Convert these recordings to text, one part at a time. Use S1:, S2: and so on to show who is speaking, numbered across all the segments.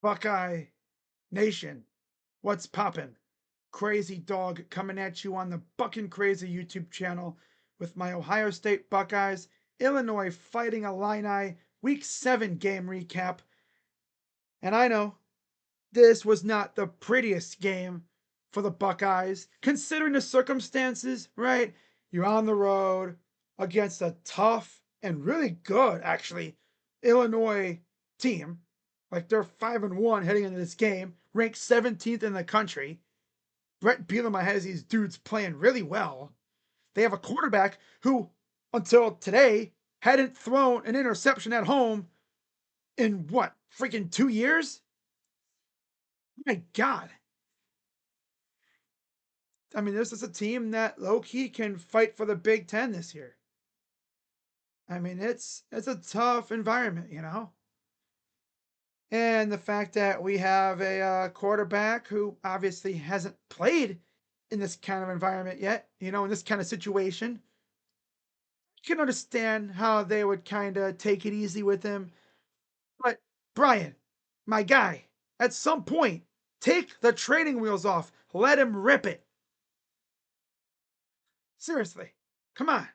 S1: Buckeye Nation, what's poppin'? Crazy Dog coming at you on the Buckin' Crazy YouTube channel with my Ohio State Buckeyes, Illinois Fighting Illini Week 7 game recap. And I know this was not the prettiest game for the Buckeyes, considering the circumstances, right? You're on the road against a tough and really good, actually, Illinois team. Like they're 5-1 heading into this game, ranked 17th in the country. Brett Bielema has these dudes playing really well. They have a quarterback who, until today, hadn't thrown an interception at home in what, freaking 2 years? My God. I mean, this is a team that low-key can fight for the Big Ten this year. I mean, it's a tough environment, you know? And the fact that we have a quarterback who obviously hasn't played in this kind of environment yet, you know, in this kind of situation, you can understand how they would kind of take it easy with him. But Brian, my guy, at some point, take the training wheels off. Let him rip it. Seriously, come on.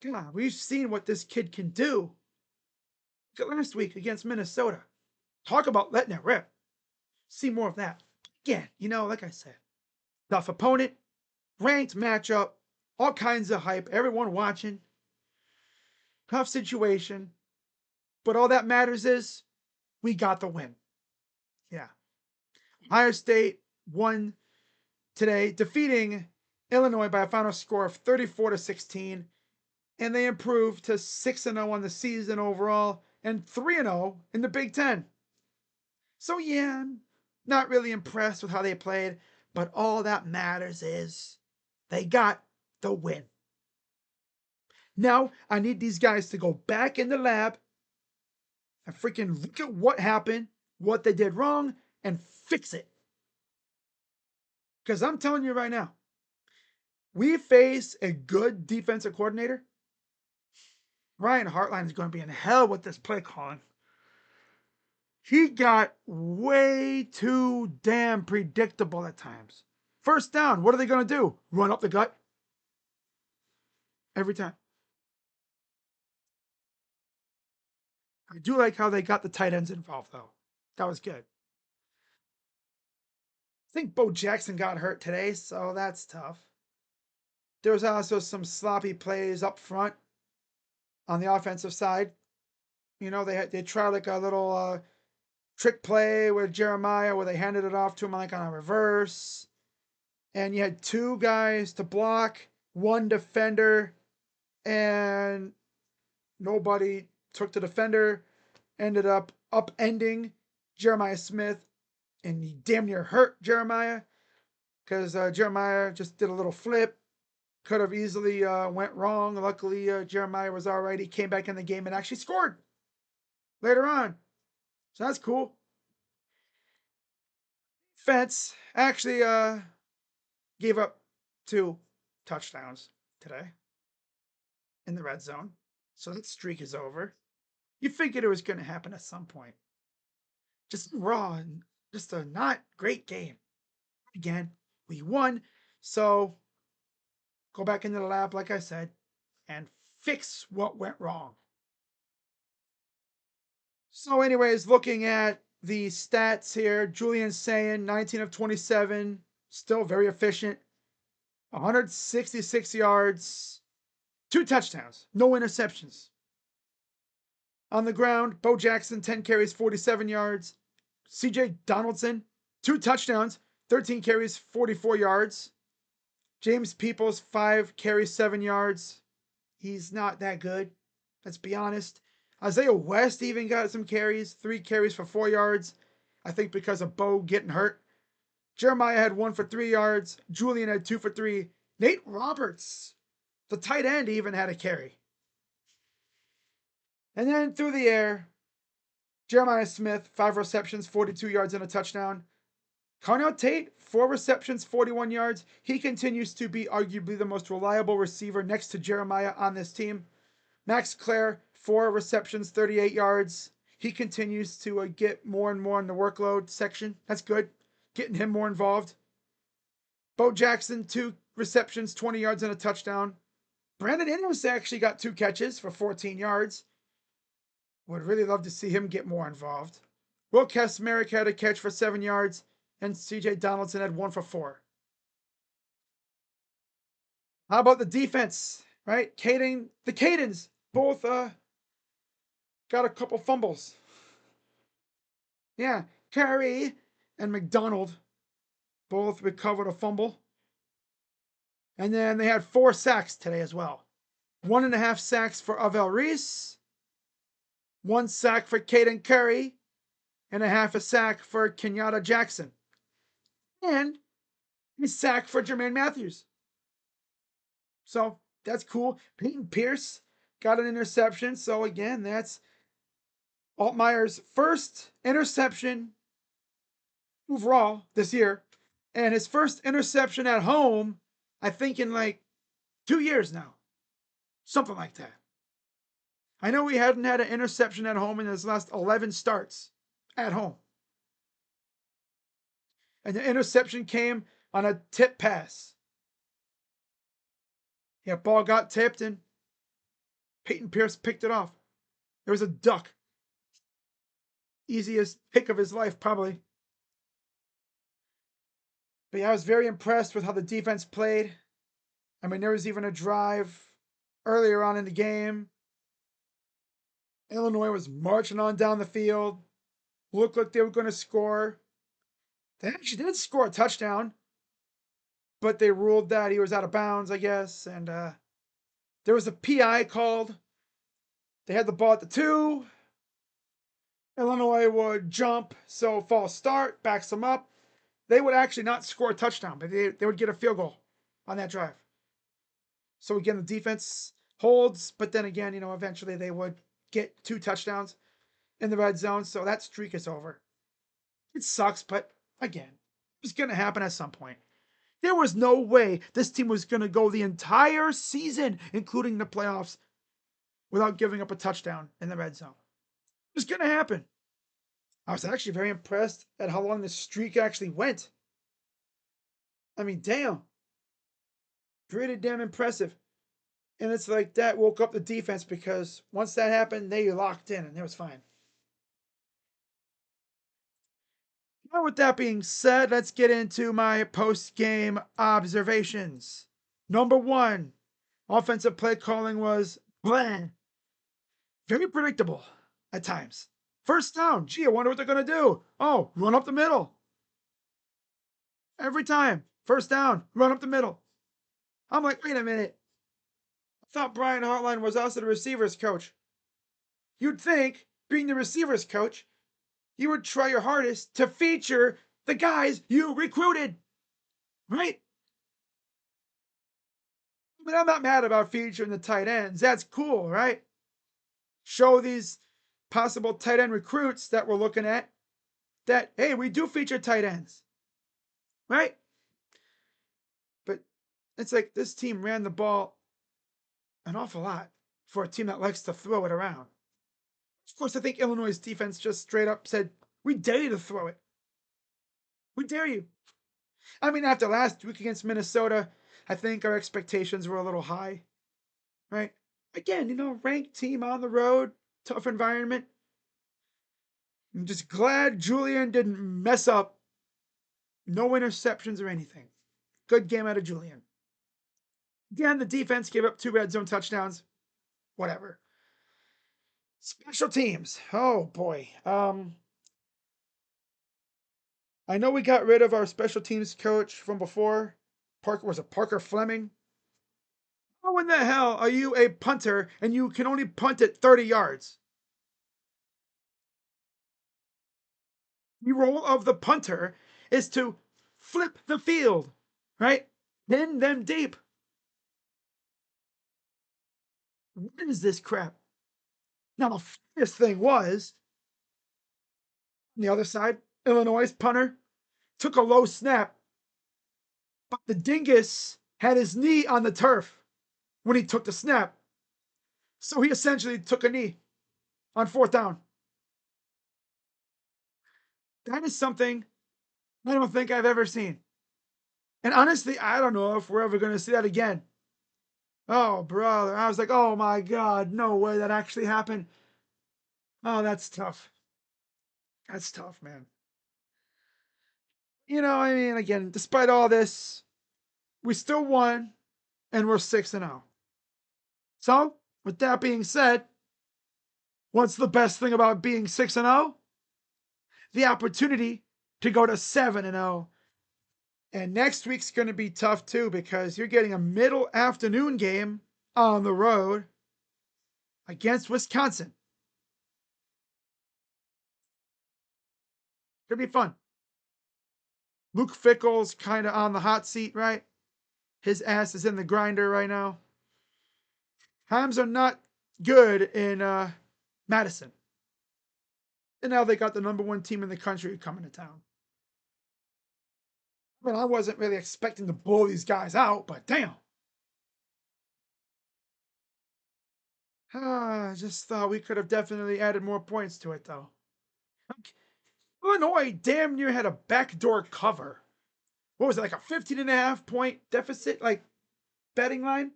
S1: Come on, we've seen what this kid can do. Look at last week against Minnesota. Talk about letting it rip. See more of that. Again, you know, like I said, tough opponent, ranked matchup, all kinds of hype, everyone watching. Tough situation. But all that matters is we got the win. Yeah. Ohio State won today, defeating Illinois by a final score of 34-16. And they improved to 6-0 on the season overall and 3-0 in the Big Ten. So yeah, I'm not really impressed with how they played, but all that matters is they got the win. Now I need these guys to go back in the lab and freaking look at what happened, what they did wrong, and fix it. Because I'm telling you right now, we face a good defensive coordinator. Ryan Hartline is going to be in hell with this play calling. He got way too damn predictable at times. First down, what are they going to do? Run up the gut? Every time. I do like how they got the tight ends involved, though. That was good. I think Bo Jackson got hurt today, so that's tough. There was also some sloppy plays up front on the offensive side. You know, they tried like a little trick play with Jeremiah where they handed it off to him like on a reverse. And you had two guys to block, one defender, and nobody took the defender. Ended up upending Jeremiah Smith, and he damn near hurt Jeremiah because Jeremiah just did a little flip. Could have easily went wrong. Luckily, Jeremiah was all right. He came back in the game and actually scored later on. So that's cool. Fence actually gave up 2 touchdowns today in the red zone. So that streak is over. You figured it was going to happen at some point. Just raw and just a not great game. Again, we won. So go back into the lab, like I said, and fix what went wrong. So, anyways, looking at the stats here, Julian Sayin, 19 of 27, still very efficient. 166 yards, 2 touchdowns, no interceptions. On the ground, Bo Jackson, 10 carries, 47 yards. CJ Donaldson, 2 touchdowns, 13 carries, 44 yards. James Peoples, 5 carries, 7 yards. He's not that good, let's be honest. Isaiah West even got some carries, 3 carries for 4 yards. I think because of Bo getting hurt. Jeremiah had 1 for 3 yards. Julian had 2 for 3. Nate Roberts, the tight end, even had a carry. And then through the air, Jeremiah Smith, 5 receptions, 42 yards and a touchdown. Carnell Tate, 4 receptions, 41 yards. He continues to be arguably the most reliable receiver next to Jeremiah on this team. Max Clare, 4 receptions, 38 yards. he continues to get more and more in the workload section. That's good. Getting him more involved. Bo Jackson, 2 receptions, 20 yards and a touchdown. Brandon Innes actually got 2 catches for 14 yards. Would really love to see him get more involved. Will Kasmerick had a catch for 7 yards, and CJ Donaldson had 1 for 4. How about the defense, right? The Cadens both got a couple fumbles. Yeah, Curry and McDonald both recovered a fumble. And then they had 4 sacks today as well. 1.5 sacks for Avel Reese, 1 sack for Caden Curry, and a half a sack for Kenyatta Jackson. And a sack for Jermaine Matthews. So that's cool. Peyton Pierce got an interception. So again, that's Altmaier's first interception overall this year. And his first interception at home, I think in like 2 years now. Something like that. I know he hadn't had an interception at home in his last 11 starts at home. And the interception came on a tip pass. Yeah, ball got tipped and Peyton Pierce picked it off. There was a duck. Easiest pick of his life, probably. But yeah, I was very impressed with how the defense played. I mean, there was even a drive earlier on in the game. Illinois was marching on down the field. Looked like they were going to score. They actually did score a touchdown, but they ruled that he was out of bounds, I guess. And there was a PI called. They had the ball at the 2. Illinois would jump, so false start, backs them up. They would actually not score a touchdown, but they would get a field goal on that drive. So again, the defense holds, but then again, eventually they would get 2 touchdowns in the red zone, so that streak is over. It sucks, but again, it was going to happen at some point. There was no way this team was going to go the entire season, including the playoffs, without giving up a touchdown in the red zone. It was going to happen. I was actually very impressed at how long the streak actually went. I mean, damn. Pretty damn impressive. And it's like that woke up the defense because once that happened, they locked in and it was fine. Now, with that being said, let's get into my post-game observations. Number 1, offensive play calling was bland. Very predictable at times. First down. Gee, I wonder what they're going to do. Oh, run up the middle. Every time. First down, run up the middle. I'm like, wait a minute. I thought Brian Hartline was also the receivers coach. You'd think, being the receivers coach, you would try your hardest to feature the guys you recruited. Right? I mean, I'm not mad about featuring the tight ends. That's cool, right? Show these possible tight end recruits that we're looking at that, hey, we do feature tight ends. Right? But it's like this team ran the ball an awful lot for a team that likes to throw it around. Of course, I think Illinois' defense just straight up said, we dare you to throw it. We dare you. I mean, after last week against Minnesota, I think our expectations were a little high. Right? Again, ranked team on the road, tough environment. I'm just glad Julian didn't mess up. No interceptions or anything. Good game out of Julian. Again, the defense gave up 2 red zone touchdowns. Whatever. Special teams. Oh boy. I know we got rid of our special teams coach from before. Parker Fleming? How in the hell are you a punter and you can only punt it 30 yards? The role of the punter is to flip the field, right? Pin them deep. What is this crap? Now, the funniest thing was, on the other side, Illinois' punter took a low snap, but the dingus had his knee on the turf when he took the snap. So he essentially took a knee on 4th down. That is something I don't think I've ever seen. And honestly, I don't know if we're ever going to see that again. Oh, brother. I was like, oh my God, no way that actually happened. Oh, that's tough. That's tough, man. I mean, again, despite all this, we still won and we're 6-0. So, with that being said, what's the best thing about being 6-0? The opportunity to go to 7-0. And next week's going to be tough too because you're getting a middle afternoon game on the road against Wisconsin. Could be fun. Luke Fickle's kind of on the hot seat, right? His ass is in the grinder right now. Times are not good in Madison. And now they got the number 1 team in the country coming to town. I mean, I wasn't really expecting to blow these guys out, but damn. I just thought we could have definitely added more points to it, though. Illinois damn near had a backdoor cover. What was it, like a 15.5 point deficit, like betting line?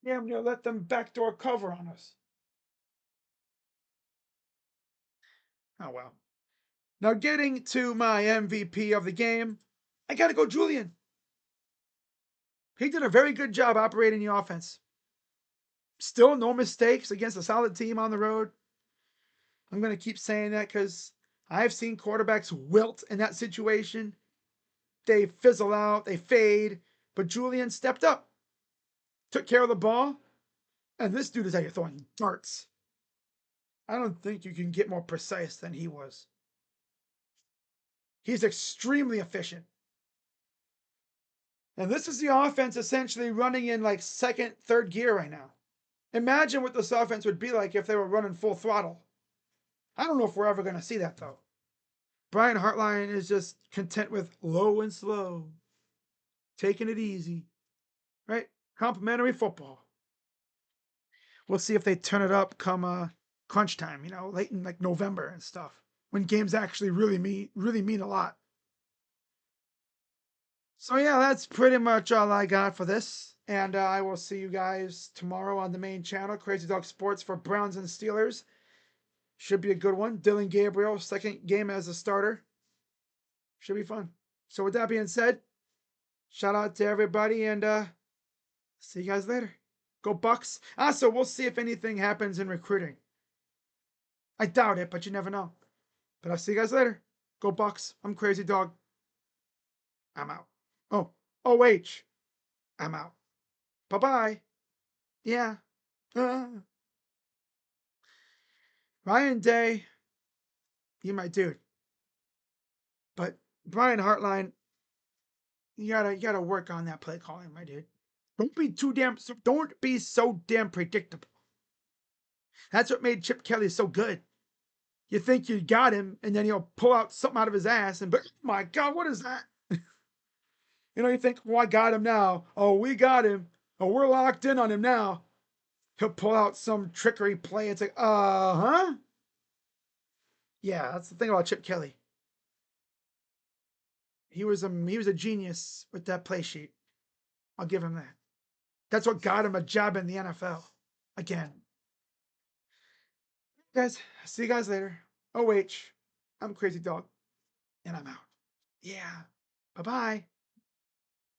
S1: Damn near let them backdoor cover on us. Oh well. Now getting to my MVP of the game, I gotta go Julian. He did a very good job operating the offense. Still no mistakes against a solid team on the road. I'm gonna keep saying that because I've seen quarterbacks wilt in that situation. They fizzle out, they fade, but Julian stepped up, took care of the ball, and this dude is out here throwing darts. I don't think you can get more precise than he was. He's extremely efficient. And this is the offense essentially running in like second, third gear right now. Imagine what this offense would be like if they were running full throttle. I don't know if we're ever going to see that though. Brian Hartline is just content with low and slow, taking it easy, right? Complimentary football. We'll see if they turn it up come crunch time, late in like November and stuff, when games actually really mean a lot. So yeah, that's pretty much all I got for this. And I will see you guys tomorrow on the main channel, Crazy Dog Sports for Browns and Steelers. Should be a good one. Dylan Gabriel, second game as a starter. Should be fun. So with that being said, shout out to everybody and see you guys later. Go Bucks. Also, we'll see if anything happens in recruiting. I doubt it, but you never know. But I'll see you guys later. Go Bucks. I'm Crazy Dog. I'm out. Oh, OH. I'm out. Bye-bye. Yeah. Ryan Day, you my dude. But Brian Hartline, you gotta work on that play calling, my dude. Don't be so damn predictable. That's what made Chip Kelly so good. You think you got him, and then he'll pull out something out of his ass, and but oh my God, what is that? You think, well, I got him now. Oh, we got him. Oh, we're locked in on him now. He'll pull out some trickery play. It's like, huh? Yeah, that's the thing about Chip Kelly. He was a genius with that play sheet. I'll give him that. That's what got him a job in the NFL. Again. Guys, see you guys later. OH, I'm Crazy Dog, and I'm out. Yeah. Bye-bye.